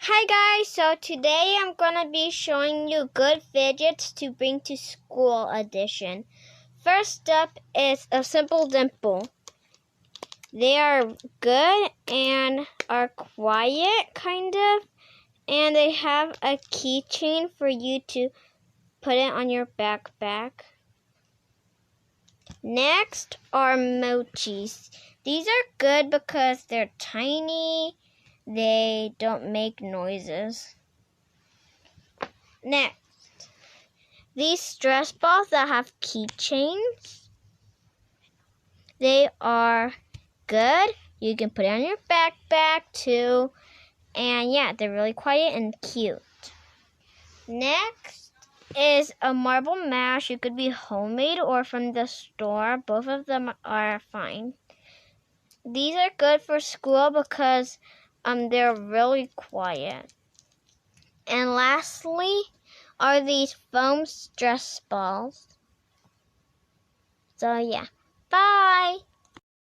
Hi guys, so today I'm gonna be showing you good fidgets to bring to school edition. First up is a simple dimple. They are good and are quiet kind of, and they have a keychain for you to put it on your backpack. Next are mochis. These are good because they're tiny. They don't make noises. Next, these stress balls that have keychains. They are good. You can put it on your backpack too. And yeah, they're really quiet and cute. Next is a marble mash. It could be homemade or from the store. Both of them are fine. These are good for school because they're really quiet. And lastly are these foam stress balls. So yeah, bye!